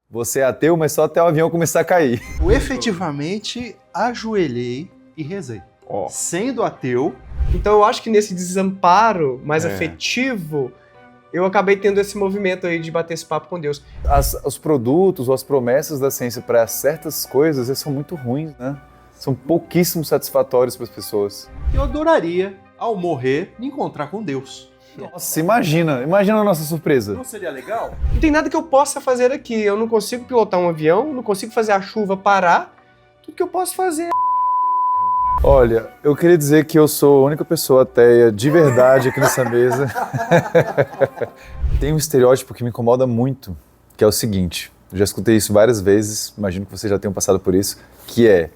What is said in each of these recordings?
Você é ateu, mas só até o avião começar a cair. Eu efetivamente ajoelhei e rezei. Sendo ateu... Então eu acho que nesse desamparo mais afetivo, eu acabei tendo esse movimento aí de bater esse papo com Deus. Os produtos ou as promessas da ciência para certas coisas eles são muito ruins, né? São pouquíssimo satisfatórios para as pessoas. Eu adoraria, ao morrer, me encontrar com Deus. Nossa, imagina a nossa surpresa. Não seria legal? Não tem nada que eu possa fazer aqui. Eu não consigo pilotar um avião, não consigo fazer a chuva parar. Tudo que eu posso fazer é... Olha, eu queria dizer que eu sou a única pessoa ateia de verdade aqui nessa mesa. Tem um estereótipo que me incomoda muito, que é o seguinte, eu já escutei isso várias vezes, imagino que vocês já tenham passado por isso, que é,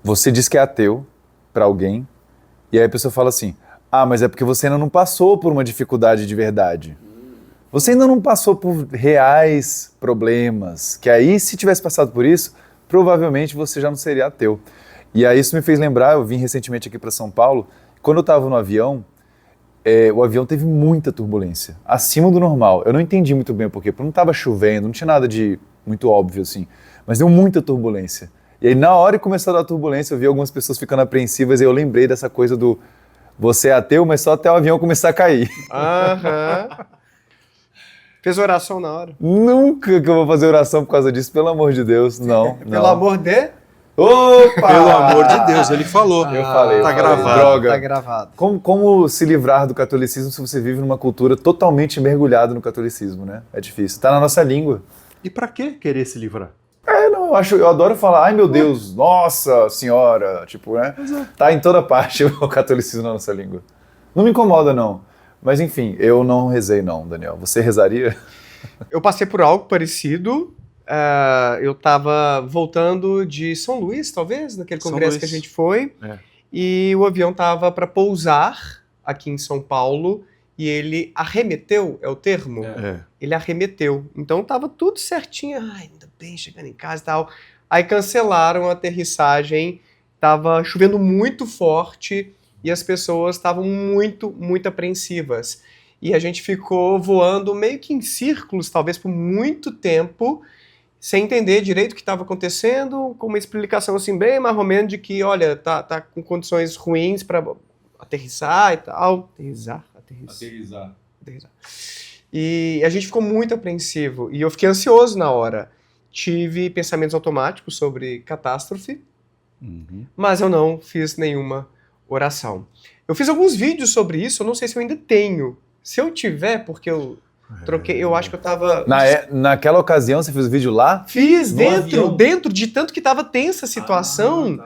você diz que é ateu para alguém, e aí a pessoa fala assim, mas é porque você ainda não passou por uma dificuldade de verdade. Você ainda não passou por reais problemas, que aí se tivesse passado por isso, provavelmente você já não seria ateu. E aí isso me fez lembrar, eu vim recentemente aqui para São Paulo, quando eu estava no avião, o avião teve muita turbulência, acima do normal. Eu não entendi muito bem o porquê, porque não estava chovendo, não tinha nada de muito óbvio assim, mas deu muita turbulência. E aí na hora que começou a dar turbulência, eu vi algumas pessoas ficando apreensivas e eu lembrei dessa coisa do você é ateu, mas só até o avião começar a cair. Fez oração na hora? Nunca que eu vou fazer oração por causa disso, pelo amor de Deus, não. Pelo amor de... Opa! Pelo amor de Deus, ele falou. Eu falei. Tá gravado. Droga. Tá gravado. Como se livrar do catolicismo se você vive numa cultura totalmente mergulhada no catolicismo, né? É difícil. Tá na nossa língua. E pra que querer se livrar? Eu adoro falar, ai meu Deus, nossa senhora, tipo, né? Tá em toda parte o catolicismo na nossa língua. Não me incomoda, não. Mas enfim, eu não rezei não, Daniel. Você rezaria? Eu passei por algo parecido. Eu tava voltando de São Luís, talvez, naquele São congresso Luís. que a gente foi. E o avião tava para pousar aqui em São Paulo e ele arremeteu, é o termo? Ele arremeteu. Então tava tudo certinho. Ai, ainda bem, chegando em casa e tal. Aí cancelaram a aterrissagem. Tava chovendo muito forte e as pessoas estavam muito, muito apreensivas. E a gente ficou voando meio que em círculos, talvez por muito tempo, sem entender direito o que estava acontecendo, com uma explicação assim bem mais ou menos de que, olha, tá com condições ruins para aterrissar e tal. Aterrissar. E a gente ficou muito apreensivo e eu fiquei ansioso na hora. Tive pensamentos automáticos sobre catástrofe, mas eu não fiz nenhuma oração. Eu fiz alguns vídeos sobre isso, eu não sei se eu ainda tenho. Se eu tiver, porque eu troquei, eu acho que eu tava... Naquela ocasião, você fez o vídeo lá? Fiz, No dentro de tanto que tava tensa a situação,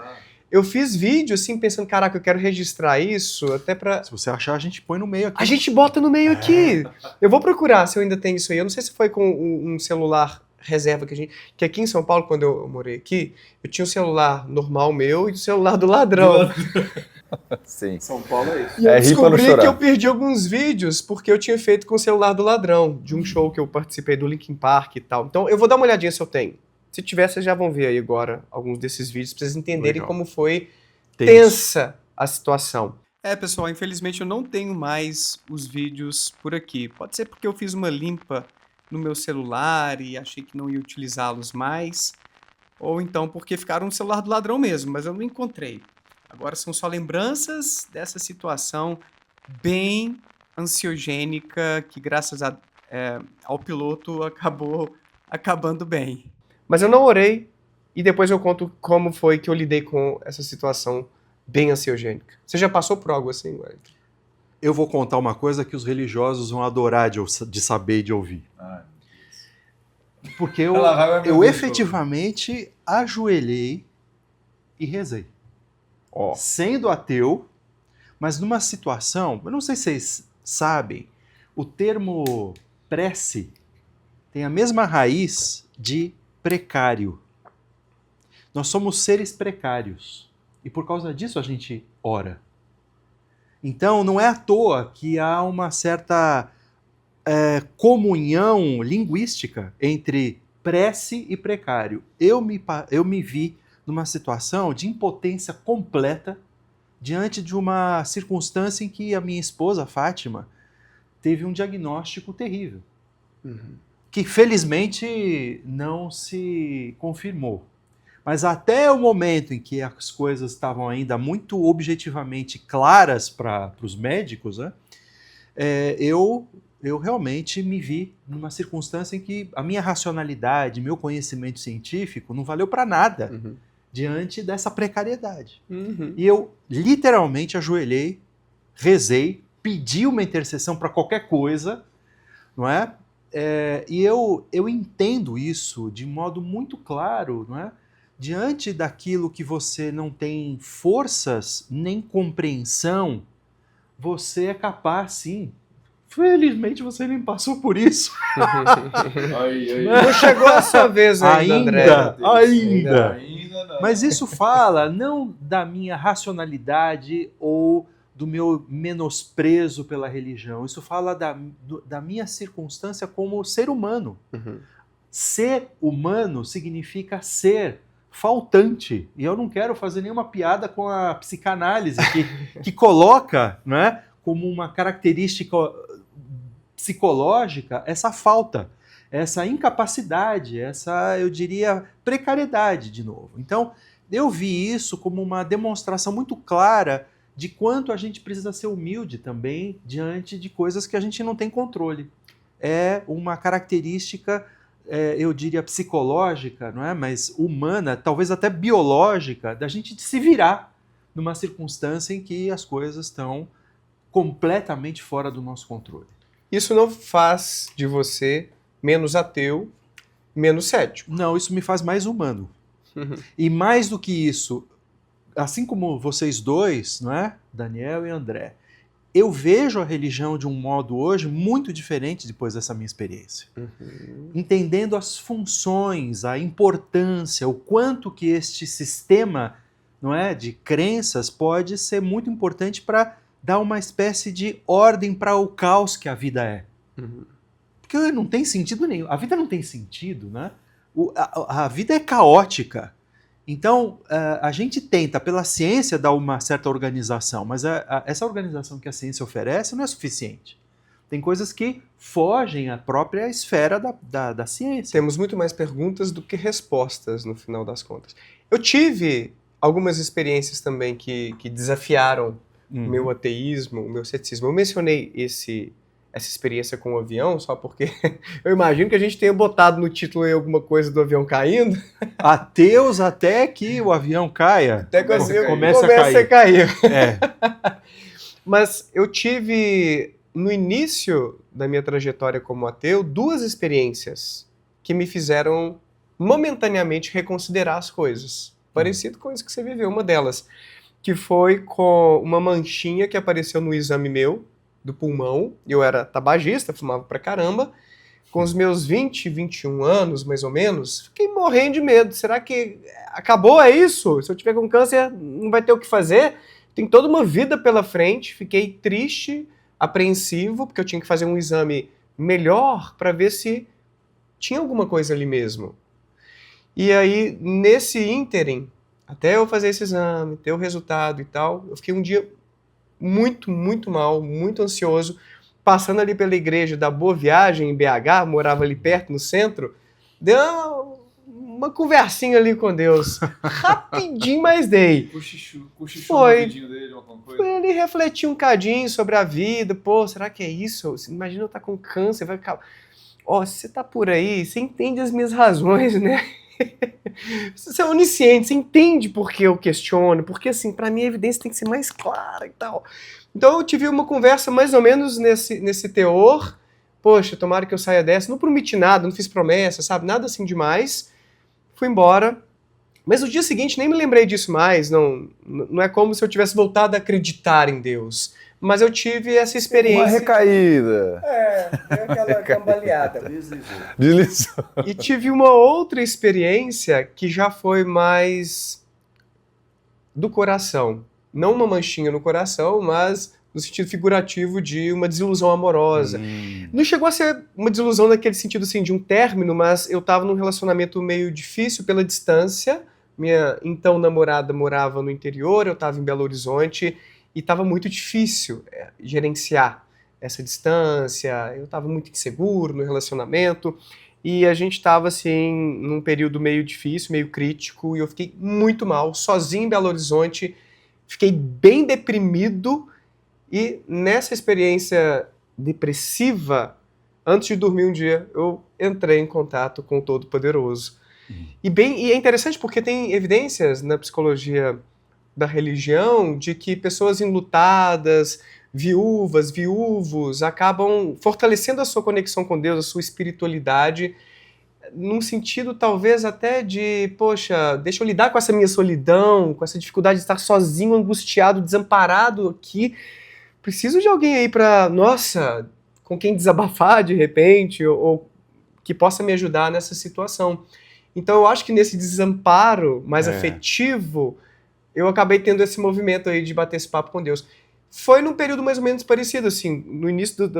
eu fiz vídeo assim, pensando, caraca, eu quero registrar isso, até pra... Se você achar, a gente põe no meio aqui. A gente bota no meio aqui. Eu vou procurar se eu ainda tenho isso aí. Eu não sei se foi com um celular reserva que aqui em São Paulo, quando eu morei aqui, eu tinha um celular normal meu e o celular do ladrão. Sim. São Paulo é isso. E eu rir pra não descobri chorar. que eu perdi alguns vídeos porque eu tinha feito com o celular do ladrão, de um show que eu participei do Linkin Park e tal. Então eu vou dar uma olhadinha se eu tenho. Se tiver, vocês já vão ver aí agora alguns desses vídeos pra vocês entenderem Legal. como foi Tenso. tensa a situação. Pessoal, infelizmente eu não tenho mais os vídeos por aqui. Pode ser porque eu fiz uma limpa no meu celular e achei que não ia utilizá-los mais, ou então porque ficaram no celular do ladrão mesmo, mas eu não encontrei. Agora são só lembranças dessa situação bem ansiogênica que graças ao piloto acabou acabando bem. Mas eu não orei e depois eu conto como foi que eu lidei com essa situação bem ansiogênica. Você já passou por algo assim, Wellington? Eu vou contar uma coisa que os religiosos vão adorar de saber e de ouvir. Porque eu efetivamente ajoelhei e rezei. Sendo ateu, mas numa situação... Eu não sei se vocês sabem, o termo prece tem a mesma raiz de precário. Nós somos seres precários. E por causa disso a gente ora. Então, não é à toa que há uma certa comunhão linguística entre prece e precário. Eu me vi numa situação de impotência completa diante de uma circunstância em que a minha esposa, Fátima, teve um diagnóstico terrível. que felizmente não se confirmou. Mas até o momento em que as coisas estavam ainda muito objetivamente claras para os médicos, né, eu realmente me vi numa circunstância em que a minha racionalidade, meu conhecimento científico não valeu para nada diante dessa precariedade. E eu literalmente ajoelhei, rezei, pedi uma intercessão para qualquer coisa, não é? E eu entendo isso de modo muito claro, não é? Diante daquilo que você não tem forças nem compreensão, você é capaz, sim. Felizmente você nem passou por isso. Não chegou a sua vez ainda, André. Ainda não. Mas isso fala não da minha racionalidade ou do meu menosprezo pela religião. Isso fala da minha circunstância como ser humano. Ser humano significa ser faltante. E eu não quero fazer nenhuma piada com a psicanálise que coloca, não é, como uma característica psicológica essa falta, essa incapacidade, essa, eu diria, precariedade de novo. Então, eu vi isso como uma demonstração muito clara de quanto a gente precisa ser humilde também diante de coisas que a gente não tem controle. É uma característica, eu diria, psicológica, não é? Mas humana, talvez até biológica, da gente se virar numa circunstância em que as coisas estão completamente fora do nosso controle. Isso não faz de você menos ateu, menos cético. Não, isso me faz mais humano. E mais do que isso, assim como vocês dois, não é? Daniel e André, eu vejo a religião de um modo hoje muito diferente depois dessa minha experiência. Entendendo as funções, a importância, o quanto que este sistema, não é, de crenças pode ser muito importante para dar uma espécie de ordem para o caos que a vida é. Porque não tem sentido nenhum. A vida não tem sentido, né? A vida é caótica. Então, a gente tenta, pela ciência, dar uma certa organização, mas essa organização que a ciência oferece não é suficiente. Tem coisas que fogem à própria esfera da ciência. Temos muito mais perguntas do que respostas, no final das contas. Eu tive algumas experiências também que desafiaram o meu ateísmo, o meu ceticismo. Eu mencionei essa experiência com o avião só porque eu imagino que a gente tenha botado no título aí alguma coisa do avião caindo. Ateus até que o avião caia. Até que o avião começa a cair. É. Mas eu tive, no início da minha trajetória como ateu, duas experiências que me fizeram momentaneamente reconsiderar as coisas. Parecido com isso que você viveu. Uma delas, que foi com uma manchinha que apareceu no exame meu, do pulmão. Eu era tabagista, fumava pra caramba. Com os meus 20, 21 anos, mais ou menos, fiquei morrendo de medo. Será que acabou, é isso? Se eu tiver com câncer, não vai ter o que fazer? Tem toda uma vida pela frente. Fiquei triste, apreensivo, porque eu tinha que fazer um exame melhor para ver se tinha alguma coisa ali mesmo. E aí, nesse ínterim, até eu fazer esse exame, ter o resultado e tal, eu fiquei um dia muito, muito mal, muito ansioso, passando ali pela igreja da Boa Viagem, em BH, morava ali perto, no centro, deu uma conversinha ali com Deus, rapidinho, mas dei. Cochichou Foi. no vidinho dele, alguma coisa. Foi ali refletir um cadinho sobre a vida, pô, será que é isso? Imagina eu estar com câncer, vai ficar... Ó, se você tá por aí, você entende as minhas razões, né? Você é onisciente, você entende por que eu questiono, porque assim, pra mim a evidência tem que ser mais clara e tal. Então eu tive uma conversa mais ou menos nesse teor. Poxa, tomara que eu saia dessa. Não prometi nada, não fiz promessa, sabe? Nada assim demais. Fui embora. Mas no dia seguinte nem me lembrei disso mais. Não é como se eu tivesse voltado a acreditar em Deus. Mas eu tive essa experiência. Uma recaída. Deu aquela cambaleada. Deslizou. E tive uma outra experiência que já foi mais do coração. Não uma manchinha no coração, mas no sentido figurativo de uma desilusão amorosa. Não chegou a ser uma desilusão naquele sentido assim, de um término, mas eu estava num relacionamento meio difícil pela distância. Minha então namorada morava no interior, eu estava em Belo Horizonte e estava muito difícil gerenciar essa distância, eu estava muito inseguro no relacionamento, e a gente estava assim, num período meio difícil, meio crítico, e eu fiquei muito mal, sozinho em Belo Horizonte, fiquei bem deprimido, e nessa experiência depressiva, antes de dormir um dia, eu entrei em contato com o Todo-Poderoso. E é interessante porque tem evidências na psicologia da religião de que pessoas enlutadas, viúvas, viúvos, acabam fortalecendo a sua conexão com Deus, a sua espiritualidade, num sentido talvez até de, poxa, deixa eu lidar com essa minha solidão, com essa dificuldade de estar sozinho, angustiado, desamparado aqui. Preciso de alguém aí para, nossa, com quem desabafar de repente, ou que possa me ajudar nessa situação. Então eu acho que nesse desamparo mais afetivo, eu acabei tendo esse movimento aí de bater esse papo com Deus. Foi num período mais ou menos parecido, assim, no início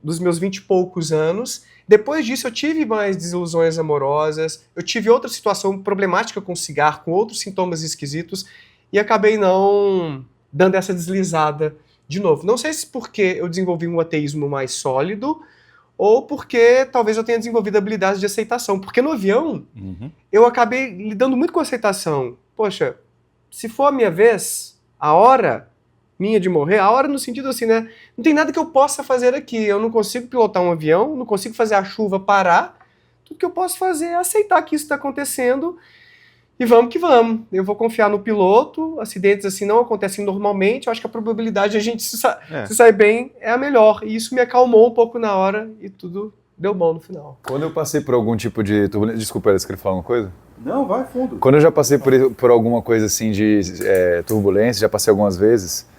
dos meus 20 e poucos anos. Depois disso eu tive mais desilusões amorosas, eu tive outra situação problemática com cigarro, com outros sintomas esquisitos, e acabei não dando essa deslizada de novo. Não sei se porque eu desenvolvi um ateísmo mais sólido, ou porque talvez eu tenha desenvolvido habilidades de aceitação. Porque no avião, eu acabei lidando muito com aceitação. Poxa, se for a minha vez, a hora minha de morrer, a hora no sentido assim, né? Não tem nada que eu possa fazer aqui. Eu não consigo pilotar um avião, não consigo fazer a chuva parar. Tudo que eu posso fazer é aceitar que isso está acontecendo e vamos que vamos. Eu vou confiar no piloto, acidentes assim não acontecem normalmente, eu acho que a probabilidade de a gente se sair bem é a melhor. E isso me acalmou um pouco na hora e tudo deu bom no final. Quando eu passei por algum tipo de turbulência... Desculpa, você queria falar uma coisa? Não, vai fundo. Quando eu já passei por alguma coisa assim de turbulência, já passei algumas vezes,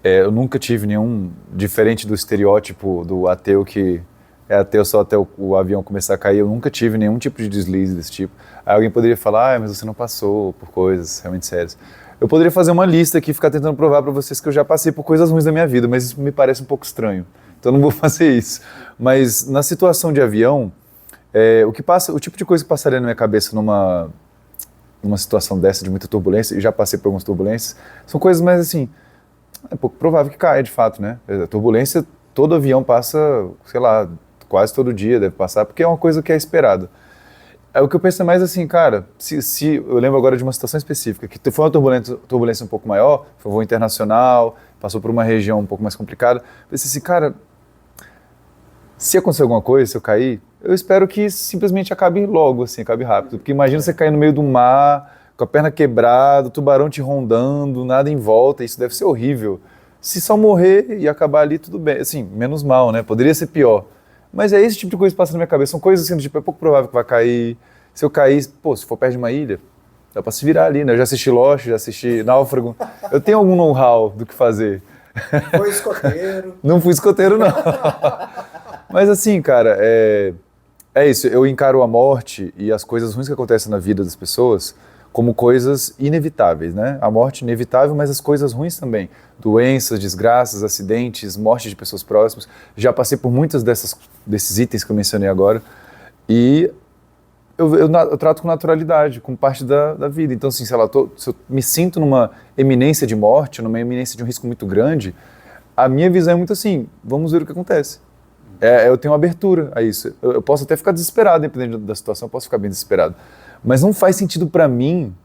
eu nunca tive nenhum, diferente do estereótipo do ateu que é ateu só até o avião começar a cair, eu nunca tive nenhum tipo de deslize desse tipo. Aí alguém poderia falar, mas você não passou por coisas realmente sérias. Eu poderia fazer uma lista aqui e ficar tentando provar para vocês que eu já passei por coisas ruins da minha vida, mas isso me parece um pouco estranho. Então eu não vou fazer isso. Mas na situação de avião, o tipo de coisa que passaria na minha cabeça numa situação dessa de muita turbulência, e já passei por algumas turbulências, são coisas mais assim, é pouco provável que caia de fato, né? A turbulência, todo avião passa, sei lá, quase todo dia deve passar, porque é uma coisa que é esperada. O que eu penso é mais assim, cara, se eu lembro agora de uma situação específica, que foi uma turbulência um pouco maior, foi um voo internacional, passou por uma região um pouco mais complicada, pensei assim, cara, se acontecer alguma coisa, se eu cair, eu espero que simplesmente acabe logo, assim, acabe rápido, porque imagina você cair no meio do mar, com a perna quebrada, o tubarão te rondando, nada em volta, isso deve ser horrível. Se só morrer e acabar ali, tudo bem, assim, menos mal, né, poderia ser pior. Mas é esse tipo de coisa que passa na minha cabeça. São coisas assim, tipo, é pouco provável que vai cair. Se eu cair, pô, se for perto de uma ilha, dá pra se virar ali, né? Eu já assisti Lost, já assisti Náufrago. Eu tenho algum know-how do que fazer. Foi escoteiro. Não fui escoteiro, não. Mas assim, cara, é isso. Eu encaro a morte e as coisas ruins que acontecem na vida das pessoas como coisas inevitáveis, né? A morte inevitável, mas as coisas ruins também. Doenças, desgraças, acidentes, morte de pessoas próximas. Já passei por muitos desses itens que eu mencionei agora. E eu trato com naturalidade, como parte da vida. Então, assim, sei lá, se eu me sinto numa eminência de morte, numa eminência de um risco muito grande, a minha visão é muito assim, vamos ver o que acontece. Eu tenho uma abertura a isso. Eu posso até ficar desesperado, dependendo da situação, eu posso ficar bem desesperado. Mas não faz sentido para mim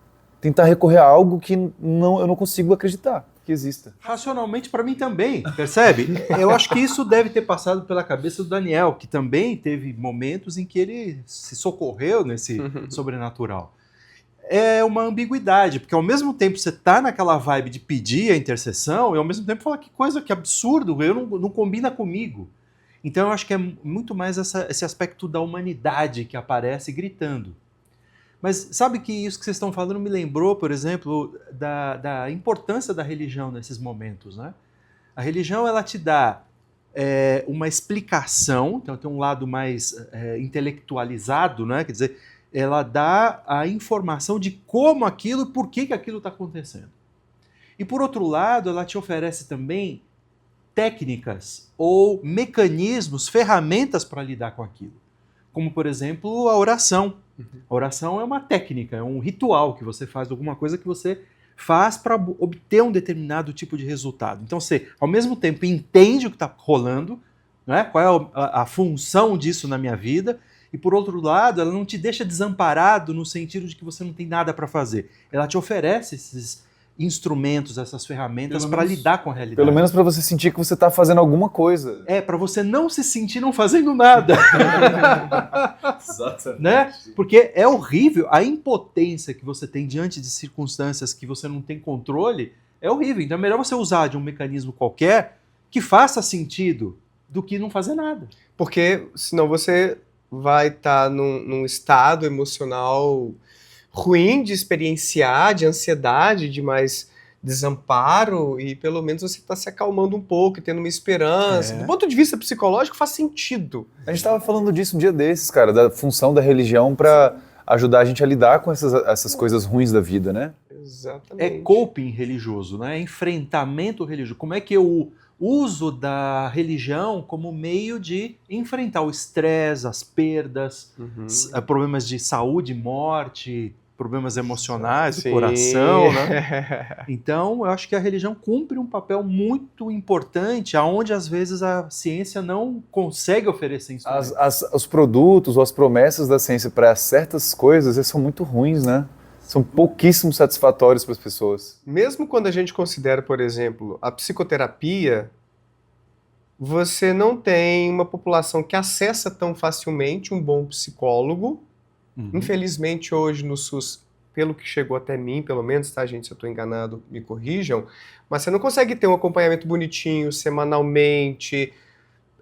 tentar recorrer a algo que eu não consigo acreditar que exista. Racionalmente para mim também, percebe? Eu acho que isso deve ter passado pela cabeça do Daniel, que também teve momentos em que ele se socorreu nesse sobrenatural. É uma ambiguidade, porque ao mesmo tempo você tá naquela vibe de pedir a intercessão e ao mesmo tempo fala que coisa, que absurdo, não combina comigo. Então eu acho que é muito mais esse aspecto da humanidade que aparece gritando. Mas sabe que isso que vocês estão falando me lembrou, por exemplo, da importância da religião nesses momentos, né? A religião, ela te dá uma explicação, então tem um lado mais intelectualizado, né? Quer dizer, ela dá a informação de como aquilo, por que aquilo está acontecendo. E por outro lado, ela te oferece também técnicas ou mecanismos, ferramentas para lidar com aquilo. Como, por exemplo, a oração. A oração é uma técnica, é um ritual que você faz, alguma coisa que você faz para obter um determinado tipo de resultado. Então você, ao mesmo tempo, entende o que está rolando, né? Qual é a função disso na minha vida, e por outro lado, ela não te deixa desamparado no sentido de que você não tem nada para fazer. Ela te oferece esses instrumentos, essas ferramentas para lidar com a realidade. Pelo menos para você sentir que você está fazendo alguma coisa. Para você não se sentir não fazendo nada. Exatamente. Né? Porque é horrível, a impotência que você tem diante de circunstâncias que você não tem controle é horrível. Então é melhor você usar de um mecanismo qualquer que faça sentido do que não fazer nada. Porque senão você vai estar num estado emocional ruim de experienciar, de ansiedade, de mais desamparo, e pelo menos você está se acalmando um pouco e tendo uma esperança. Do ponto de vista psicológico, faz sentido. A gente estava falando disso um dia desses, cara, da função da religião para ajudar a gente a lidar com essas coisas ruins da vida, né? Exatamente. É coping religioso, né? É enfrentamento religioso. Como é que eu uso da religião como meio de enfrentar o estresse, as perdas, problemas de saúde, morte, problemas emocionais, do coração, né? Então, eu acho que a religião cumpre um papel muito importante, aonde às vezes a ciência não consegue oferecer instrumentos. Os produtos ou as promessas da ciência para certas coisas eles são muito ruins, né? São pouquíssimo satisfatórios para as pessoas. Mesmo quando a gente considera, por exemplo, a psicoterapia, você não tem uma população que acessa tão facilmente um bom psicólogo. Infelizmente, hoje no SUS, pelo que chegou até mim, pelo menos, tá, gente? Se eu estou enganado, me corrijam, mas você não consegue ter um acompanhamento bonitinho, semanalmente.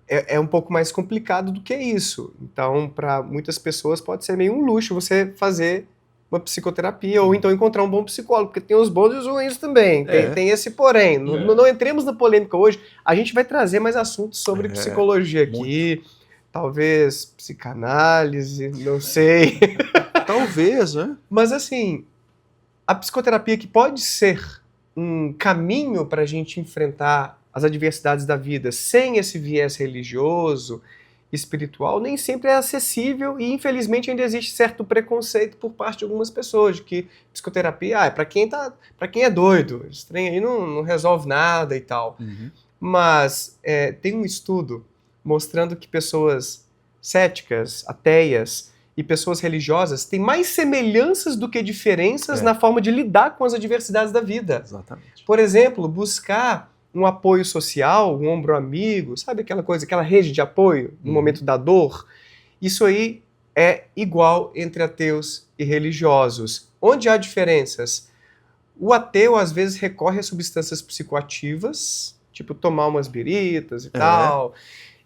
É um pouco mais complicado do que isso. Então, para muitas pessoas, pode ser meio um luxo você fazer uma psicoterapia, ou então encontrar um bom psicólogo, porque tem os bons e os ruins também, tem esse porém. Não entremos na polêmica hoje, a gente vai trazer mais assuntos sobre psicologia aqui, muito. Talvez psicanálise, não sei. Talvez, né? Mas assim, a psicoterapia que pode ser um caminho para a gente enfrentar as adversidades da vida sem esse viés religioso, espiritual, nem sempre é acessível e infelizmente ainda existe certo preconceito por parte de algumas pessoas de que psicoterapia é para quem é doido, esse trem aí não resolve nada e tal. Mas tem um estudo mostrando que pessoas céticas, ateias e pessoas religiosas têm mais semelhanças do que diferenças na forma de lidar com as adversidades da vida. Exatamente. Por exemplo, buscar um apoio social, um ombro amigo, sabe aquela coisa, aquela rede de apoio no momento da dor? Isso aí é igual entre ateus e religiosos. Onde há diferenças? O ateu às vezes recorre a substâncias psicoativas, tipo tomar umas biritas e tal,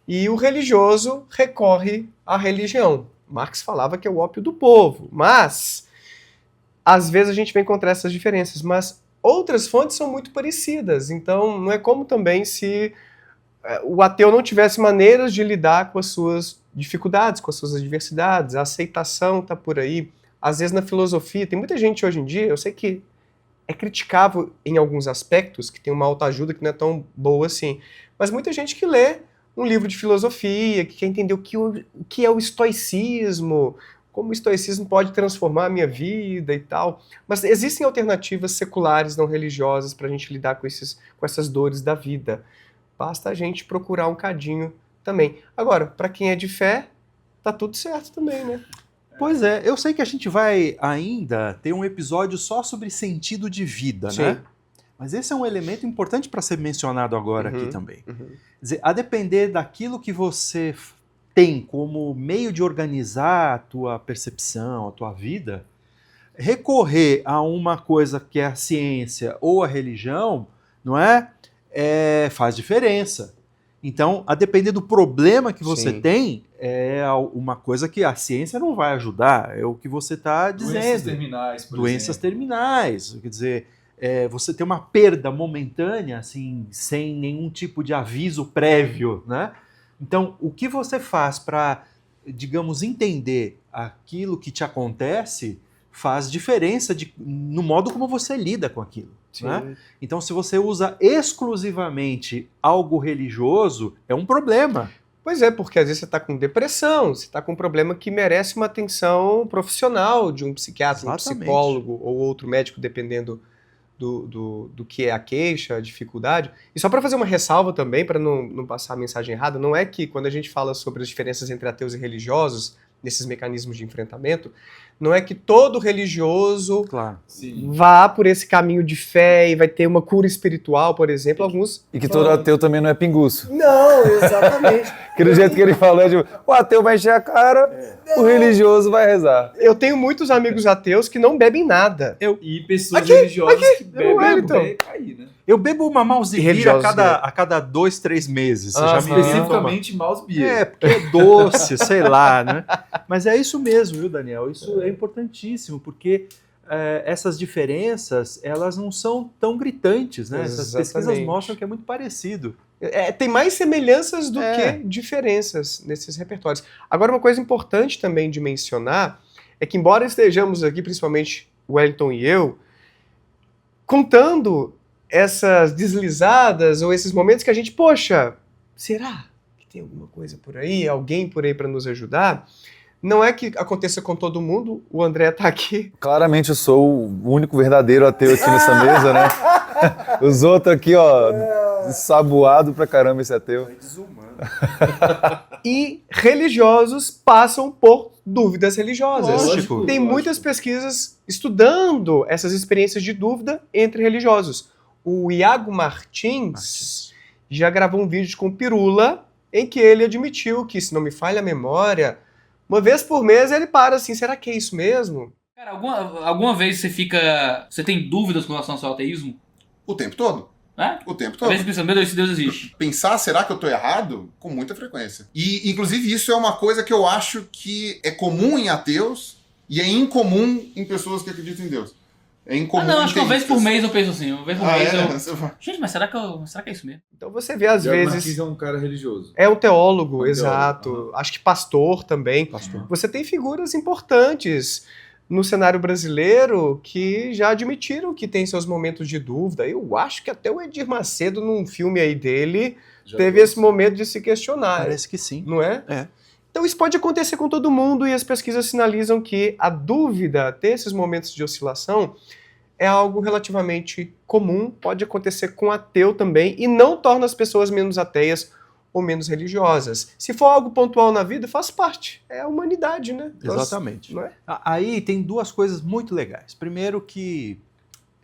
e o religioso recorre à religião. Marx falava que é o ópio do povo, mas às vezes a gente vai encontrar essas diferenças, mas outras fontes são muito parecidas, então não é como também se o ateu não tivesse maneiras de lidar com as suas dificuldades, com as suas adversidades, a aceitação está por aí. Às vezes na filosofia, tem muita gente hoje em dia, eu sei que é criticável em alguns aspectos, que tem uma autoajuda que não é tão boa assim, mas muita gente que lê um livro de filosofia, que quer entender o que é o estoicismo, como o estoicismo pode transformar a minha vida e tal. Mas existem alternativas seculares, não religiosas, para a gente lidar com essas dores da vida. Basta a gente procurar um cadinho também. Agora, para quem é de fé, tá tudo certo também, né? Pois é, eu sei que a gente vai ainda ter um episódio só sobre sentido de vida, né? Mas esse é um elemento importante para ser mencionado agora aqui também. Quer dizer, a depender daquilo que você tem como meio de organizar a tua percepção, a tua vida, recorrer a uma coisa que é a ciência ou a religião, não é? Faz diferença. Então, a depender do problema que você tem, é uma coisa que a ciência não vai ajudar, é o que você está dizendo. Doenças terminais, por Doenças exemplo. terminais, quer dizer, você tem uma perda momentânea, assim, sem nenhum tipo de aviso prévio, né? Então, o que você faz para, digamos, entender aquilo que te acontece faz diferença no modo como você lida com aquilo. Né? Então, se você usa exclusivamente algo religioso, é um problema. Pois é, porque às vezes você está com depressão, você está com um problema que merece uma atenção profissional de um psiquiatra, um psicólogo ou outro médico, dependendo do que é a queixa, a dificuldade. E só para fazer uma ressalva também, para não passar a mensagem errada, não é que quando a gente fala sobre as diferenças entre ateus e religiosos, nesses mecanismos de enfrentamento, não é que todo religioso vá por esse caminho de fé e vai ter uma cura espiritual, por exemplo, alguns... E que todo ateu também não é pinguço. Não, exatamente. Que do jeito que ele falou, tipo, o ateu vai encher a cara, o religioso vai rezar. Eu tenho muitos amigos ateus que não bebem nada. E pessoas religiosas que bebem aí, né? Eu bebo uma mouse a cada 2, 3 meses. Você já me especificamente mouse beer. porque é doce, sei lá, né? Mas é isso mesmo, viu, Daniel? Isso é importantíssimo, porque essas diferenças, elas não são tão gritantes, né? Essas pesquisas mostram que é muito parecido. Tem mais semelhanças do que diferenças nesses repertórios. Agora, uma coisa importante também de mencionar é que, embora estejamos aqui, principalmente o Wellington e eu, contando essas deslizadas ou esses momentos que a gente, poxa, será que tem alguma coisa por aí, alguém por aí para nos ajudar? Não é que aconteça com todo mundo, o André tá aqui. Claramente eu sou o único verdadeiro ateu aqui nessa mesa, né? Os outros aqui, ó, saboado pra caramba esse ateu. É desumano. E religiosos passam por dúvidas religiosas. Lógico. Tem muitas pesquisas estudando essas experiências de dúvida entre religiosos. O Iago Martins já gravou um vídeo com o Pirula em que ele admitiu que, se não me falha a memória, uma vez por mês ele para assim, será que é isso mesmo? Cara, alguma vez você tem dúvidas com relação ao seu ateísmo? O tempo todo. É? O tempo Às todo. vezes pensa, meu Deus, se Deus existe. Pensar, será que eu tô errado? Com muita frequência. E, inclusive, isso é uma coisa que eu acho que é comum em ateus e é incomum em pessoas que acreditam em Deus. É incomum. Não, acho que uma vez por mês eu penso assim. Uma vez por mês eu... eu... Gente, mas será que é isso mesmo? Então você vê, às vezes... Martins é um cara religioso. É um teólogo, Um exato. teólogo, Acho que pastor também. Você tem figuras importantes no cenário brasileiro que já admitiram que tem seus momentos de dúvida. Eu acho que até o Edir Macedo, num filme aí dele, teve esse momento de se questionar. Parece que sim. Não é? É. Então isso pode acontecer com todo mundo e as pesquisas sinalizam que a dúvida, ter esses momentos de oscilação, é algo relativamente comum, pode acontecer com ateu também e não torna as pessoas menos ateias ou menos religiosas. Se for algo pontual na vida, faz parte. É a humanidade, né? Exatamente. Não é? Aí tem duas coisas muito legais. Primeiro que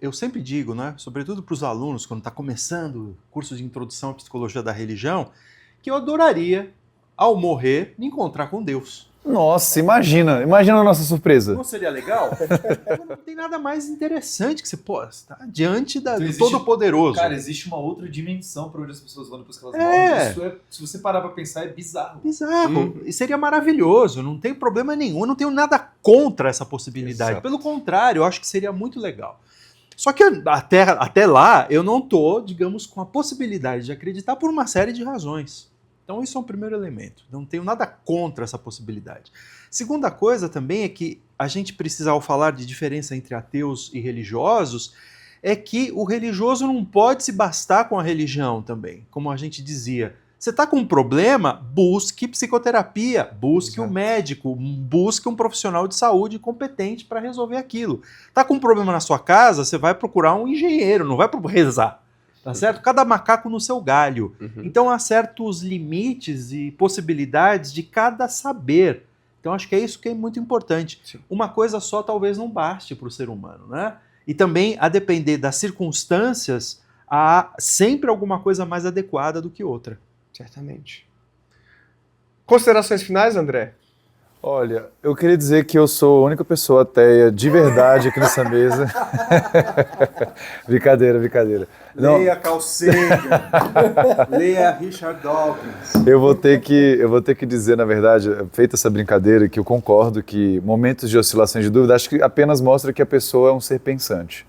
eu sempre digo, né, sobretudo para os alunos, quando está começando o curso de introdução à psicologia da religião, que eu adoraria, ao morrer, me encontrar com Deus. Nossa, imagina a nossa surpresa. Não seria legal? Não tem nada mais interessante que você está diante do existe- Todo-Poderoso. Cara, existe uma outra dimensão pra onde as pessoas vão depois que elas É. morrem. Isso se você parar pra pensar, é bizarro. Bizarro. E seria maravilhoso, não tem problema nenhum, eu não tenho nada contra essa possibilidade. Exato. Pelo contrário, eu acho que seria muito legal. Só que até lá, eu não estou, digamos, com a possibilidade de acreditar por uma série de razões. Então isso é um primeiro elemento. Não tenho nada contra essa possibilidade. Segunda coisa também é que a gente precisa, ao falar de diferença entre ateus e religiosos, é que o religioso não pode se bastar com a religião também, como a gente dizia. Você está com um problema, busque psicoterapia, busque um médico, busque um profissional de saúde competente para resolver aquilo. Está com um problema na sua casa, você vai procurar um engenheiro, não vai rezar. Tá certo? Cada macaco no seu galho. Então há certos limites e possibilidades de cada saber. Então acho que é isso que é muito importante. Sim. Uma coisa só talvez não baste para o ser humano, né? E também, a depender das circunstâncias, há sempre alguma coisa mais adequada do que outra. Certamente. Considerações finais, André? Olha, eu queria dizer que eu sou a única pessoa ateia de verdade aqui nessa mesa. Brincadeira. Não, Leia Carl Sagan. Leia Richard Dawkins. eu vou ter que dizer, na verdade, feita essa brincadeira, que eu concordo que momentos de oscilação e de dúvida, acho que apenas mostra que a pessoa é um ser pensante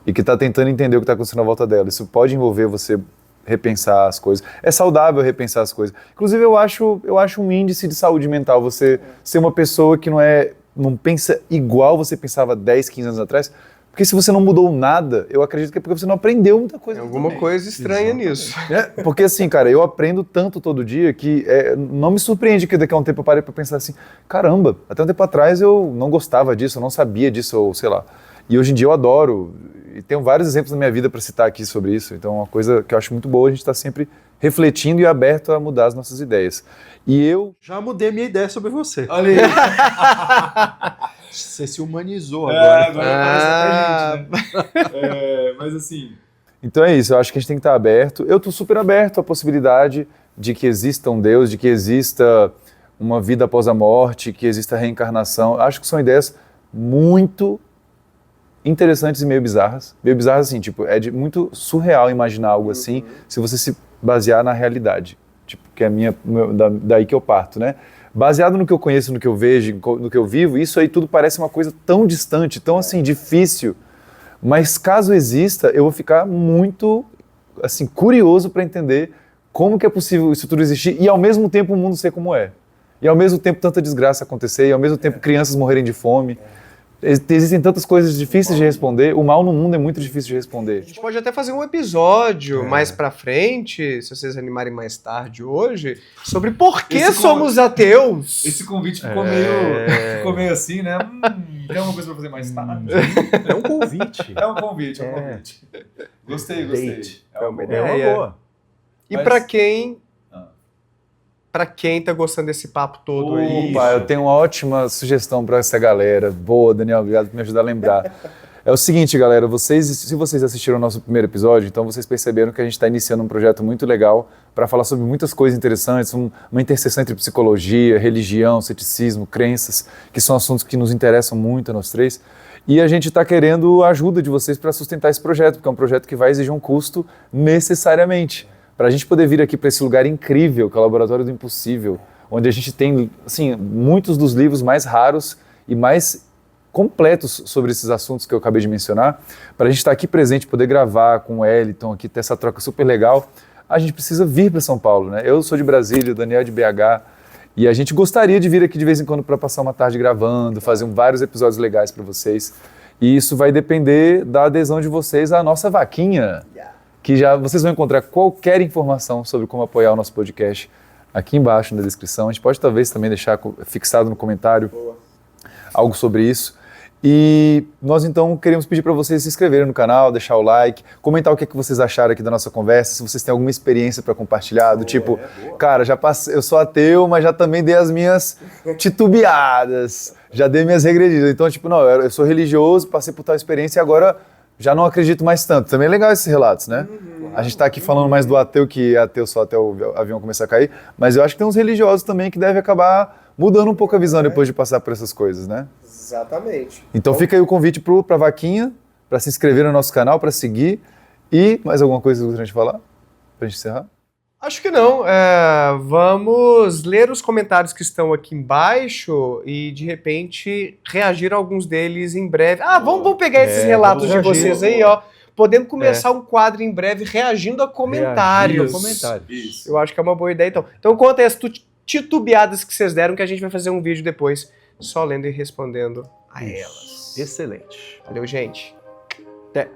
e que está tentando entender o que está acontecendo à volta dela. Isso pode envolver você repensar as coisas. É saudável repensar as coisas. Inclusive, eu acho um índice de saúde mental você ser uma pessoa que não pensa igual você pensava 10, 15 anos atrás, porque se você não mudou nada, eu acredito que é porque você não aprendeu muita coisa. Tem alguma coisa estranha nisso. Porque assim, cara, eu aprendo tanto todo dia que não me surpreende que daqui a um tempo eu parei pra pensar assim, caramba, até um tempo atrás eu não gostava disso, eu não sabia disso, ou sei lá. E hoje em dia eu adoro e tenho vários exemplos na minha vida para citar aqui sobre isso. Então, é uma coisa que eu acho muito boa, a gente está sempre refletindo e aberto a mudar as nossas ideias. E eu... Já mudei minha ideia sobre você. Olha aí. Você se humanizou agora. Agora parece até gente, né? Mas assim... Então é isso, eu acho que a gente tem que estar aberto. Eu estou super aberto à possibilidade de que exista um Deus, de que exista uma vida após a morte, que exista reencarnação. Acho que são ideias muito interessantes e meio bizarras. Meio bizarras assim, tipo, muito surreal imaginar algo assim, se você se basear na realidade. Tipo, que é daí que eu parto, né? Baseado no que eu conheço, no que eu vejo, no que eu vivo, isso aí tudo parece uma coisa tão distante, tão assim, difícil. Mas caso exista, eu vou ficar muito, assim, curioso para entender como que é possível isso tudo existir e ao mesmo tempo o mundo ser como é. E ao mesmo tempo tanta desgraça acontecer, e ao mesmo tempo crianças morrerem de fome. Existem tantas coisas difíceis de responder, o mal no mundo é muito difícil de responder. A gente pode até fazer um episódio mais pra frente, se vocês animarem mais tarde hoje, sobre por que somos ateus. Esse convite ficou meio assim, né? Tem uma coisa pra fazer mais tarde. É um convite. É um convite. Gostei. É uma É uma boa. E pra quem tá gostando desse papo todo aí... Opa, eu tenho uma ótima sugestão para essa galera. Boa, Daniel, obrigado por me ajudar a lembrar. É o seguinte, galera, se vocês assistiram o nosso primeiro episódio, então vocês perceberam que a gente está iniciando um projeto muito legal para falar sobre muitas coisas interessantes, uma interseção entre psicologia, religião, ceticismo, crenças, que são assuntos que nos interessam muito a nós três. E a gente está querendo a ajuda de vocês para sustentar esse projeto, porque é um projeto que vai exigir um custo necessariamente. Para a gente poder vir aqui para esse lugar incrível, que é o Laboratório do Impossível, onde a gente tem, assim, muitos dos livros mais raros e mais completos sobre esses assuntos que eu acabei de mencionar, para a gente estar aqui presente, poder gravar com o Eliton, aqui ter essa troca super legal, a gente precisa vir para São Paulo, né? Eu sou de Brasília, o Daniel é de BH, e a gente gostaria de vir aqui de vez em quando para passar uma tarde gravando, fazer vários episódios legais para vocês. E isso vai depender da adesão de vocês à nossa vaquinha, que já vocês vão encontrar qualquer informação sobre como apoiar o nosso podcast aqui embaixo na descrição. A gente pode talvez também deixar fixado no comentário algo sobre isso. E nós então queremos pedir para vocês se inscreverem no canal, deixar o like, comentar o que vocês acharam aqui da nossa conversa, se vocês têm alguma experiência para compartilhar, do tipo, cara, já passei, eu sou ateu, mas já também dei as minhas titubeadas, já dei minhas regredidas. Então, tipo, não, eu sou religioso, passei por tal experiência e agora já não acredito mais tanto. Também é legal esses relatos, né? A gente está aqui falando mais do ateu, que é ateu só até o avião começar a cair, mas eu acho que tem uns religiosos também que devem acabar mudando um pouco a visão depois de passar por essas coisas, né? Exatamente. Então fica aí o convite para a vaquinha, para se inscrever no nosso canal, para seguir. E mais alguma coisa que você gostaria de falar? Para a gente encerrar? Acho que não. Vamos ler os comentários que estão aqui embaixo e, de repente, reagir a alguns deles em breve. Vamos pegar esses relatos de vocês aí, ó. Podemos começar um quadro em breve reagindo a comentários. Isso. Eu acho que é uma boa ideia, então. Então conta aí as titubeadas que vocês deram, que a gente vai fazer um vídeo depois, só lendo e respondendo a elas. Excelente. Valeu, gente. Até.